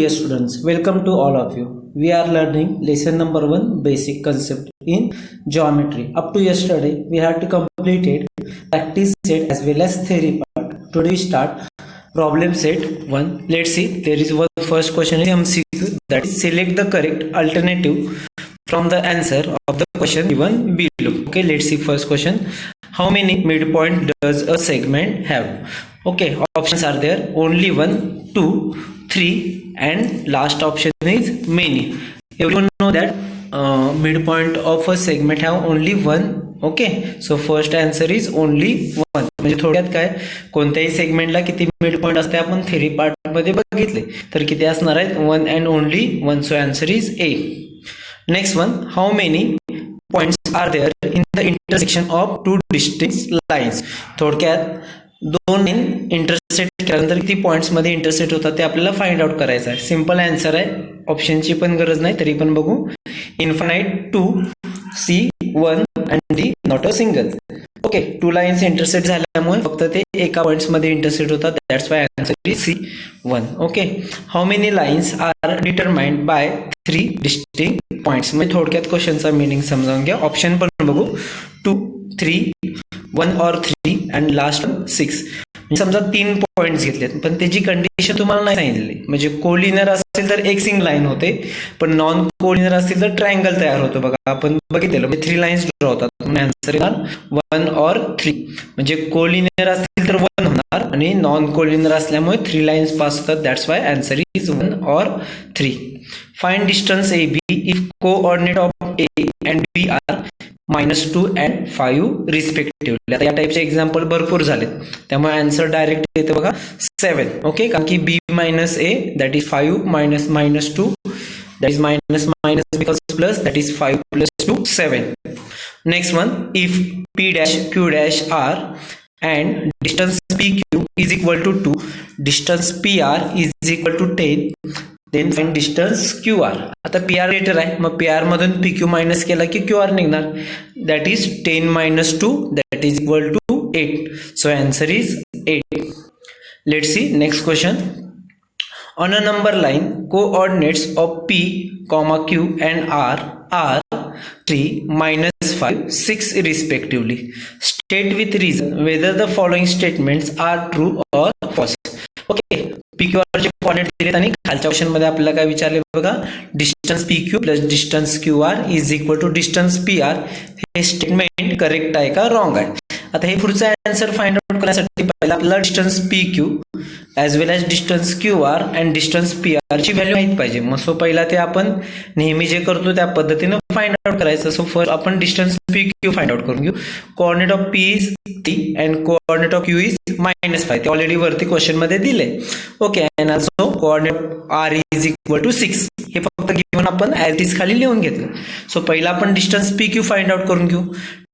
dear students, welcome to all of you. We are learning lesson number 1 basic concept in geometry. Up to yesterday we had to complete it practice set as well as theory part. Today we start problem set 1. Let's see, there is one first question in MCQ, that is select the correct alternative from the answer of the question given below. Okay, let's see first question. How many midpoint does a segment have? Okay, options are there, only 1, 2, 3 and last option is many. Everyone know that midpoint of a segment have only one. Okay, so first answer is only 1. म्हणजे थोड्यात काय, कोणत्याही सेगमेंटला किती mid point असते आपण theory part मध्ये बघितले, तर किती असणार आहेत, 1 and only 1. So answer is A. Next one, how many points are there in the intersection of two distinct lines. थोडक्यात दोन लाईन इंटरसेक्ट केल्यानंतर किती पॉइंट्स मध्ये इंटरसेक्ट होतात ते आपल्याला फाइंड आउट करायचं आहे. सिंपल आन्सर आहे, ऑप्शनची पण गरज नाही, तरी पण बघू. Infinite 2, C 1 and D not a single. Okay, two lines intersect झाल्यामुळे फक्त ते एका पॉइंट्स मध्ये इंटरसेक्ट होतात. That's why answer is C1. Okay, how many lines are determined by 3 distinct points. म्हणजे थोडक्यात क्वेश्चनचा मीनिंग समजावून घ्या. ऑप्शन पण बघू, 2, 3, 1 or 3 and लास्ट 6. समजा 3 पॉइंट्स घेतलेत, पण त्याची कंडिशन तुम्हाला नाही सांगितली. म्हणजे कोलिनियर असेल तर एक सिंगल लाईन होते, पण नॉन कोलिनियर असेल तर ट्रायंगल तयार होतो. बघा आपण बघितलेलं, म्हणजे 3 लाईन्स ड्रॉ होतात. आन्सर येणार 1 or 3. म्हणजे कोलिनियर असतील तर 1 होणार आणि नॉन कोलिनियर असल्यामुळे 3 लाईन्स पास होतात. That's why answer is 1 or 3. Find distance A B if coordinate of A and B are -2 and 5 respectively. आता या टाइपचे एक्झाम्पल भरपूर झालेत, त्यामुळे आन्सर डायरेक्ट येते बघा 7. ओके, कारण की b minus a that is 5 minus -2 that is minus because plus that is 5 + 2 7. Next one, if p dash q dash r and distance pq is equal to 2, distance pr is equal to 10, then find distance qr. आता pr greater आहे, मग pr मधून pq minus केला की qr निघणार. That is 10 - 2 that is equal to 8. So answer is 8. Let's see next question. On a number line coordinates of p, q and r are 3, -5, 6 respectively. State with reason whether the following statements are true or false. Okay, PQR चे coordinate दिलेत आणि खालच्या question मध्ये आपल्याला काय विचारले बघा, distance PQ plus distance QR is equal to distance PR. हे स्टेटमेंट करेक्ट आहे का रॉंग आहे. आता हे पुढचा आन्सर फाइंड आउट करण्यासाठी पहिला आपल्याला distance PQ as well as distance QR and distance PR ची व्हॅल्यू माहित पाहिजे. मग सो पहिला ते आपण नेहमी जे करतो त्या पद्धतीने फाइंड आउट करायचं. सो फर्स्ट आपण डिस्टन्स PQ फाइंड आउट करून घेऊ. Coordinate of P is 3 and coordinate of Q is -5. ते ऑलरेडी वरती क्वेश्चन मध्ये दिले. Okay, and also coordinate R is equal to 6. हे फक्त गिव्हन आपण ॲज इट इज खाली लिहून घेतलं. सो पहिला आपण डिस्टन्स PQ फाइंड आउट करून घेऊ.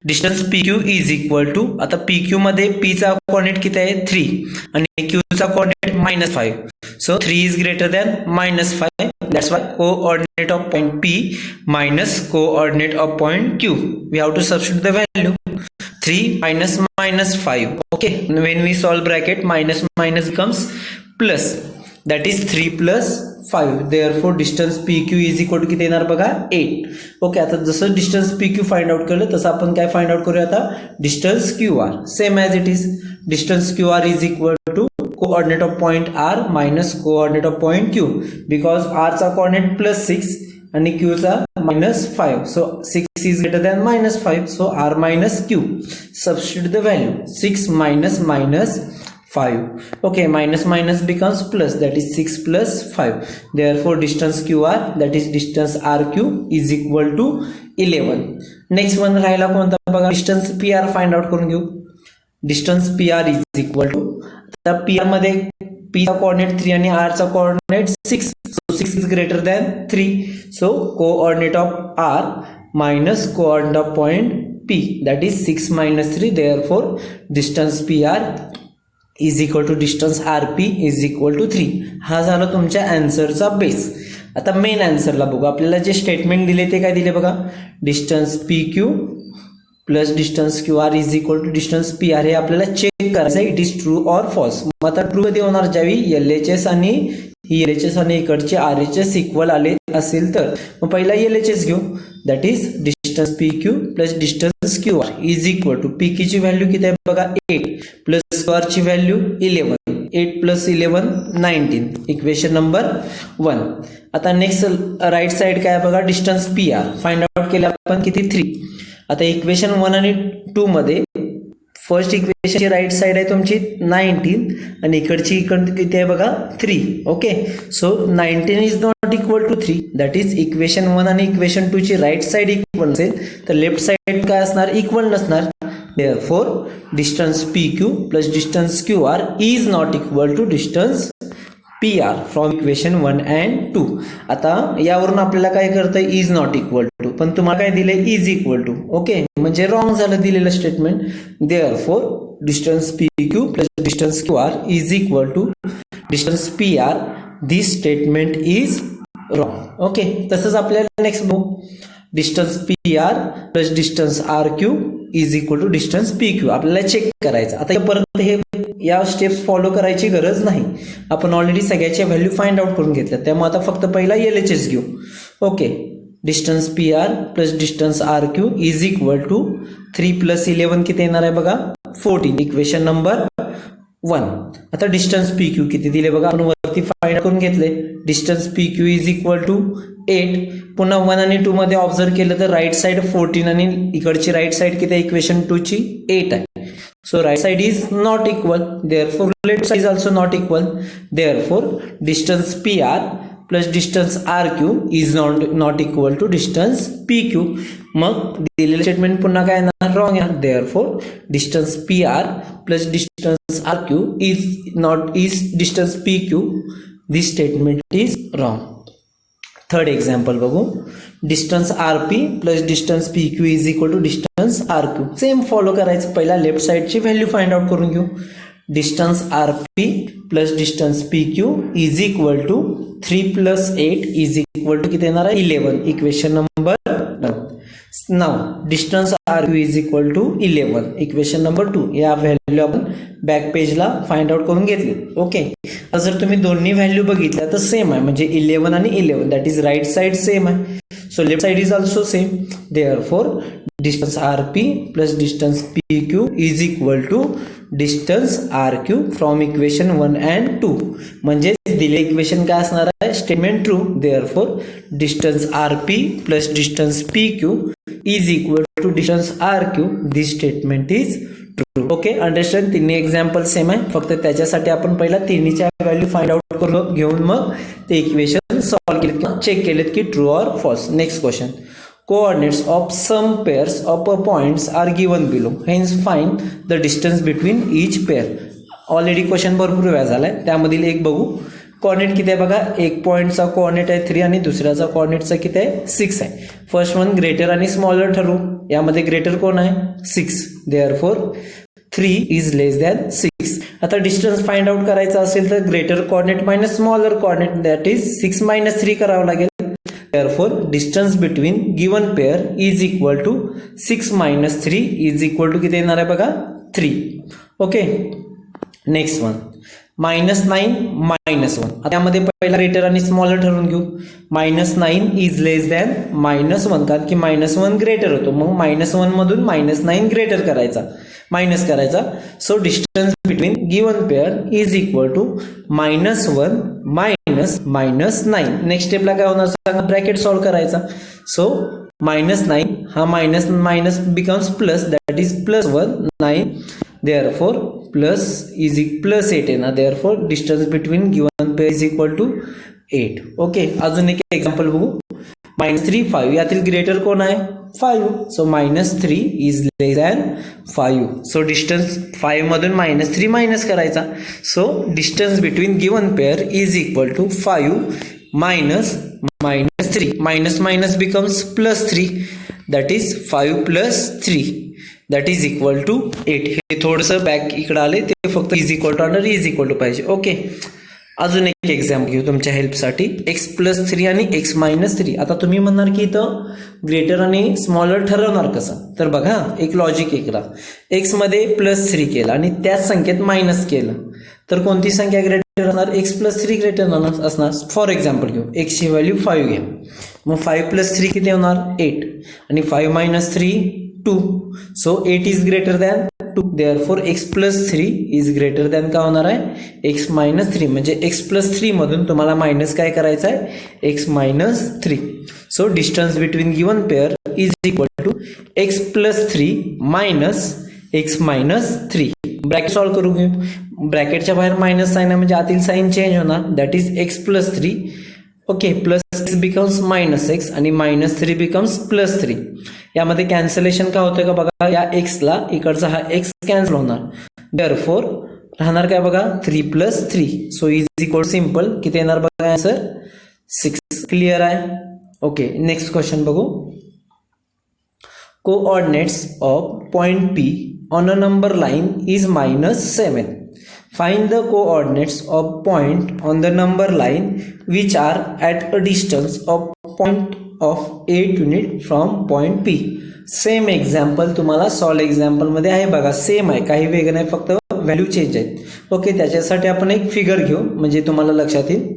Distance PQ is equal to, आता PQ मध्ये P चा कोऑर्डिनेट किती आहे 3 आणि Q चा coordinate -5. So 3 is greater than -5. That's why coordinate of point P minus coordinate of point Q. We have to substitute the value. 3 minus -5. Okay, when we solve bracket, minus becomes plus. That is 3 + 5. Therefore distance PQ is equal to किती येणार बघा 8. Okay, आता जसं distance PQ find out केलं तसं आपण काय find out करूया आता, distance QR. Same as it is. Distance QR is equal to coordinate of point R minus coordinate of point Q. Because R चा कोऑर्डिनेट +6 आणि Q चा -5. So 6 is greater than -5. So R minus Q. Substitute the value. 6 minus -5. Okay, minus becomes plus. That is 6 + 5. Therefore distance QR, that is distance RQ is equal to 11. Next one राहिला कोणता बघा, distance PR find out करून घेऊ. Distance PR is equal to, आता PR मध्ये P चा coordinate 3 आणि R चा coordinate 6. So 6 is greater than 3. So coordinate of R minus coordinate of point P, that is 6 - 3. Therefore distance PR is equal to distance RP is equal to 3. हा झाला तुमच्या आन्सरचा base. आता main आन्सरला बघू. आपल्याला जे statement दिले ते काय दिले बघा, distance PQ plus distance QR is equal to distance PR. हे आपल्याला चेक करायचं आहे, it is true or false. मग आता ट्रू कधी होणार, ज्यावेळी LHS आणि ही LHS आणि इकडचे RHS इक्वल आले असेल तर मग पहिला LHS घेऊ, that is distance PQ plus distance QR is equal to PQ ची व्हॅल्यू किती आहे बघा 8 प्लस QR ची व्हॅल्यू 11, 8 प्लस 11 19, इक्वेशन नंबर 1. आता नेक्स्ट राईट साइड काय बघा डिस्टन्स PR फाइंड आउट केलं आपण किती 3. आता इक्वेशन 1 आणि 2 मध्ये फर्स्ट इक्वेशनची राईट साइड आहे तुमची 19 आणि इकडची किती आहे बघा 3. Okay, so 19 is not equal to 3, that is equation 1 आणि इक्वेशन 2 ची राईट साइड इक्वल असेल तर लेफ्ट साइड काय असणार इक्वल नसणार. Therefore, distance PQ plus distance QR is not equal to distance PR from equation 1 and 2. आता यावरून आपल्याला काय करता इज नॉट इक्वल टू, पण तुम्हाला काय दिले इज इक्वल टू. ओके, म्हणजे रॉंग झालं दिलेलं statement. Therefore, distance PQ plus distance QR is equal to distance PR. This statement is wrong. Okay, तसंच आपल्याला नेक्स्ट बघू distance PR plus distance RQ is equal to distance PQ आपल्याला check करायचं. आता परत हे या स्टेप्स फॉलो करायची गरज नाही, आपण ऑलरेडी सगळ्याच्या व्हॅल्यू फाइंड आउट करून घेतल्या, त्यामुळे आता फक्त पहिला LHS घेऊ. Okay, distance PR plus distance RQ is equal to 3 plus 11 किती येणार आहे बघा 14, इक्वेशन नंबर 1. आता डिस्टन्स PQ किती दिले बघा आपण वरती फाइंड करून घेतले. Distance PQ is equal to 8. पुन्हा 1 आणि 2 मध्ये ऑब्झर्व केलं तर राईट साइड 14 आणि इकडची राईट साइड किती आहे इक्वेशन 2 ची 8 आहे. So right side is not equal, therefore left side is also not equal. Therefore distance PR plus distance RQ is not equal to distance PQ. मग दिलेले स्टेटमेंट पुन्हा काय येणार रॉंग आहे. Therefore distance PR plus distance RQ is distance PQ. This statement is wrong. Third example बघू. Distance RP plus distance PQ is equal to distance RQ. Same follow करायचं, पहिला left साइडची व्हॅल्यू फाइंड आउट करून घेऊ. Distance RP plus distance PQ is equal to 3 plus 8 is equal to किती येणार आहे 11, equation number 1. Now distance RQ is equal to 11, equation number 2. या value आपण बॅक पेजला फाइंड आउट करून घेतली. ओके, जर तुम्ही दोन्ही व्हॅल्यू बघितल्या तर सेम आहे, म्हणजे 11 आणि 11 that is right side same आहे. So left side is also same. Therefore distance RP plus distance PQ is equal to distance RQ from equation 1 and 2. म्हणजे दिले इक्वेशन काय असणार आहे statement true. Therefore distance RP plus distance PQ is equal to distance RQ. This statement is true. Okay, understand. तिन्ही example same आहे, फक्त त्याच्यासाठी आपण पहिला तिन्हीच्या व्हॅल्यू फाइंड आउट करून घेऊन मग ते इक्वेशन सॉल्व्ह केलेत किंवा चेक केलेत की true or false. Next question. Coordinates of some pairs of points are given below. Hence find the distance between each pair. Already question भरपूर वेळा झालाय, त्यामधील एक बघू. कोऑर्डिनेट किती आहे बघा, एक पॉईंटचा कोऑर्डिनेट आहे 3 आणि दुसऱ्याचा कोऑर्डिनेटचा किती आहे 6 आहे. फर्स्ट वन ग्रेटर आणि स्मॉलर ठरवू. यामध्ये ग्रेटर कोण आहे 6. Therefore 3 is less than 6. आता डिस्टन्स फाइंड आउट करायचा असेल तर greater coordinate minus smaller coordinate that is 6 minus 3 करावं लागेल. Therefore distance between given pair is equal to 6 minus 3 is equal to किती येणार आहे बघा 3. Okay, next one -9 -1. आता यामध्ये पहिला ग्रेटर आणि स्मॉलर ठरवून घेऊ. -9 इज लेस दॅन -1 कारण की -1 ग्रेटर होतो, मग -1 मधून -9 ग्रेटर करायचा, मायनस करायचा. So distance between given pair is equal to -1 minus -9. Next स्टेपला काय होणार सांगा, ब्रॅकेट सॉल्व्ह करायचा. सो -9 हा minus becomes plus, that is +1 9. Therefore plus is plus 8 आहे ना. Therefore distance between given pair is equal to 8. Okay, अजून एक एक्झाम्पल बघू. -3 5 यातील ग्रेटर कोण आहे 5. So -3 is less than 5. So distance 5 मधून -3 मायनस करायचा. So distance between given pair is equal to 5 minus -3. Minus becomes +3, that is 5 + 3 that is equal to 8. हे थोडंसं बॅक इकडे आले, ते फक्त is equal to under is equal to पाहिजे. Okay, अजून एक एक्झाम्पल घेऊ तुमच्या हेल्पसाठी. x + 3 आणि x - 3. आता तुम्ही म्हणणार की इथं ग्रेटर आणि स्मॉलर ठरवणार कसं, तर बघा एक लॉजिक इकडा. x मध्ये +3 केलं आणि त्याच संख्येत मायनस केलं तर कोणती संख्या ग्रेटर असणार x+3 ग्रेटर असणार. फॉर एक्झाम्पल घेऊ, एक्सची व्हॅल्यू 5 घ्या. मग 5+3 किती होणार 8 आणि 5 - 3 2. So 8 is greater than 2. Therefore x+3 is greater than काय होणार आहे x - 3. म्हणजे x+3 मधून तुम्हाला मायनस काय करायचं आहे x - 3. So distance between given pair is equal to x+3 minus x - 3. Bracket solve करू घेऊ. ब्रॅकेटच्या बाहेर मायनस साइन आहे म्हणजे आतील साइन चेंज होणार. That is x+3. Okay, plus x becomes -x आणि -3 बिकम्स +3. यामध्ये कॅन्सलेशन काय होतंय का बघा, या x ला इकडचा हा x कॅन्सल होणार. देअरफॉर राहणार काय बघा 3 + 3. सो इज इक्वल सिंपल किती येणार बघा आन्सर 6. क्लिअर आहे. ओके, नेक्स्ट क्वेश्चन बघू. Coordinates of point P on a number line is -7. Find the coordinates of point on the number line which are at a distance of point of 8 unit from point P. Same example तुम्हाला solve example मध्ये आहे बघा, same आहे, काही वेगळं नाही, फक्त value change आहेत. ओके, त्याच्यासाठी आपण एक फिगर घेऊ म्हणजे तुम्हाला लक्षात येईल.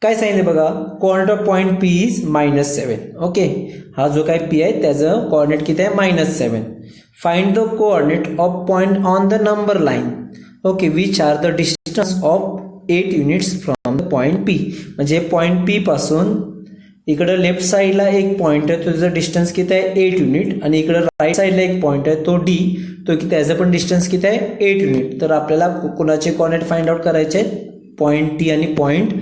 काय सांगितलं बघा, coordinate of point P is -7. Okay, हा जो काय P आहे त्याचं कोऑर्डिनेट किती आहे -7. Find the coordinate of point on the number line. Okay, which are the distance of 8 units from the point P. म्हणजे पॉइंट P पासून इकडे लेफ्ट साइडला एक पॉइंट आहे, त्याचं डिस्टन्स किती आहे 8 युनिट. आणि इकडे राईट साइडला एक पॉइंट आहे तो D, तो की त्याचं पण डिस्टन्स किती आहे 8 युनिट. तर आपल्याला कोणाचे कोऑर्डिनेट फाइंड आउट करायचे आहेत, पॉइंट T आणि पॉइंट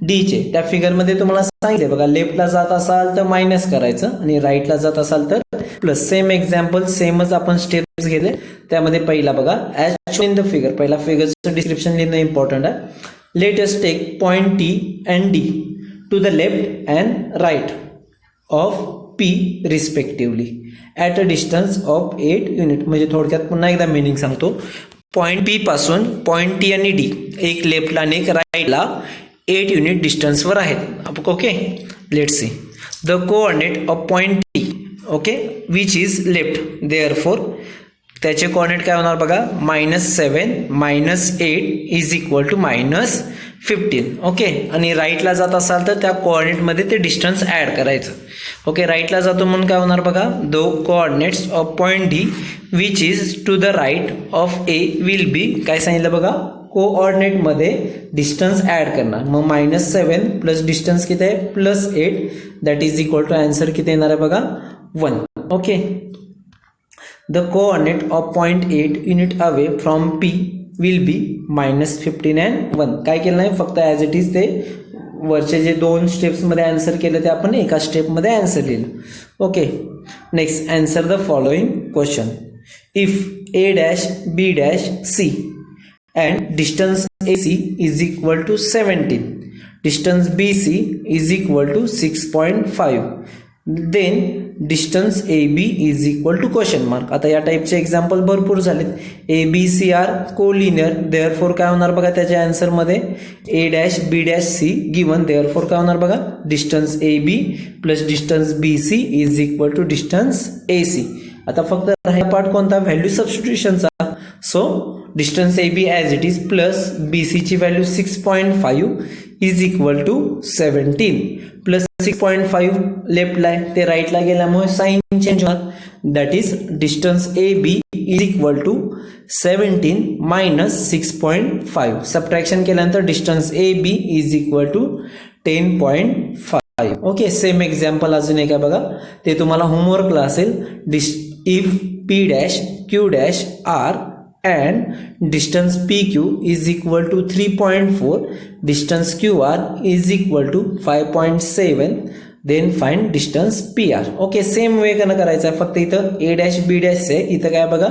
D चे. त्या फिगरमध्ये तुम्हाला सांगितले बघा, लेफ्टला जात असाल तर मायनस करायचं आणि राईटला जात असाल तर प्लस. सेम एक्झाम्पल, सेमच आपण स्टेप्स घेतले. त्यामध्ये पहिला बघा, as shown in the figure, पहिला फिगरचं डिस्क्रिप्शन लिहिणं इम्पॉर्टंट आहे. Let us take point T and D to the left and right of P respectively at a distance of 8 unit. म्हणजे थोडक्यात पुन्हा एकदा मिनिंग सांगतो. पॉइंट P पासून पॉइंट T आणि D एक लेफ्टला आणि एक राईटला 8 युनिट डिस्टन्सवर आहेत. Okay, let's see the coordinate of point T. Okay, which is left. Therefore त्याचे कोऑर्डिनेट काय होणार बघा, -7 - 8 इज इक्वल टू -15. ओके, आणि राईटला जात असाल तर त्या कोऑर्डिनेटमध्ये ते डिस्टन्स ॲड करायचं. ओके, राईटला जातो म्हणून काय होणार बघा, दो coordinates of point D which is to the right of A will be. काय सांगितलं बघा, कोऑर्डिनेटमध्ये डिस्टन्स ॲड करणार. मग -7 प्लस डिस्टन्स किती आहे +8, that is equal to answer किती येणार आहे बघा 1. Okay, the coordinate of point 8 unit away from P will be -15 and 1. काय केलं नाही, फक्त ॲज इट इज ते वरचे जे 2 स्टेप्समध्ये आन्सर केलं ते आपण एका स्टेपमध्ये आन्सर लिहिलं. Okay, next answer the following question. If A', B', C and distance AC is equal to 17, distance BC is equal to 6.5, then distance AB is equal to question mark. आता या टाईपचे example भरपूर झालेत. ABC R collinear, therefore काय होणार बघा त्याच्या आन्सरमध्ये A', B', C given. Therefore काय होणार बघा, distance AB plus distance BC is equal to distance AC. आता फक्त राहिला पार्ट कोणता, व्हॅल्यू सबस्टिट्यूशनचा. So distance AB as it is plus BC ची value 6.5 is equal to 17 plus 6.5 लेफ्टला आहे ते राईटला गेल्यामुळे साइन चेंज होणार. That is distance AB is equal to 17 minus 6.5. Subtraction केल्यानंतर distance AB is equal to 10.5. Okay, same example अजून एक आहे बघा, ते तुम्हाला होमवर्कला असेल. If P', Q' are and distance PQ is equal to 3.4, distance QR is equal to 5.7, then find distance PR. Okay, same way करणं करायचं आहे, फक्त इथं A', B' आहे, इथं काय बघा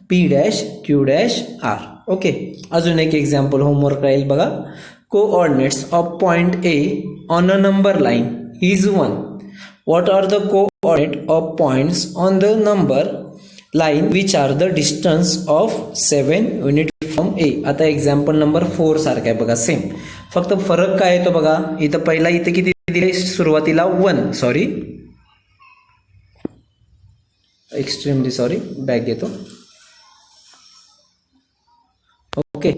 P', Q' R. ओके, अजून एक एक्झाम्पल होमवर्क राहील बघा. Coordinates of point A on a number line is 1. What are the coordinate of points on the number line which are the distance of 7 unit from A. आता example number 4 सारखा आहे बघा, same. फक्त फरक काय येतो बघा, इथं पहिला इथं किती दिले सुरुवातीला 1, सॉरी एक्स्ट्रीमली सॉरी, बॅक घेतो. ओके,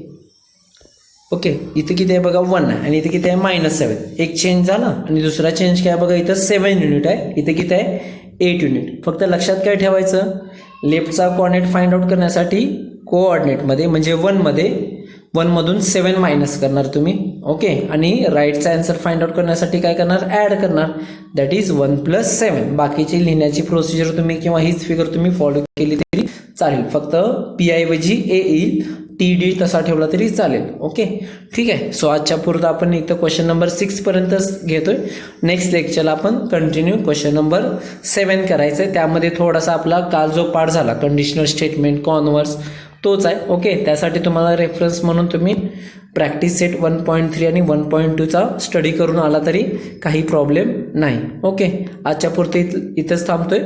ओके, इथं किती आहे बघा 1 आहे आणि इथे किती आहे -7. एक चेंज झाला आणि दुसरा चेंज काय बघा, इथं 7 युनिट आहे, इथे किती आहे 8 युनिट. फक्त लक्षात काय ठेवायचं, लेफ्टचा कोऑर्डिनेट फाइंड आउट करण्यासाठी कोऑर्डिनेटमध्ये म्हणजे 1मध्ये 1मधून 7 मायनस करणार तुम्ही. ओके, आणि राईटचा आन्सर फाइंड आउट करण्यासाठी काय करणार, ॲड करणार, दॅट इज 1 + 7. बाकीची लिहिण्याची प्रोसिजर तुम्ही किंवा हीच फिगर तुम्ही फॉलो केली तरी चालेल, फक्त पी ऐवजी ए येईल, TD तसा ठेवला तरी चालेल. ओके, ठीक आहे. सो आजच्या पुरता आपण इथं क्वेश्चन नंबर 6 पर्यंतच घेतोय. नेक्स्ट लेक्चरला आपण कंटिन्यू क्वेश्चन नंबर 7 करायचं आहे. त्यामध्ये थोडासा आपला काल जो पार्ट झाला कंडिशनल स्टेटमेंट, कॉन्व्हर्स, तोच आहे. ओके, त्यासाठी तुम्हाला रेफरन्स म्हणून तुम्ही प्रॅक्टिस सेट 1.3 आणि 1.2चा स्टडी करून आला तरी काही प्रॉब्लेम नाही. ओके, आजच्या पुरते इथंच थांबतोय.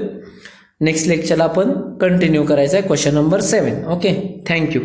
नेक्स्ट लेक्चरला आपण कंटिन्यू करायचं आहे क्वेश्चन नंबर 7. Okay, thank you.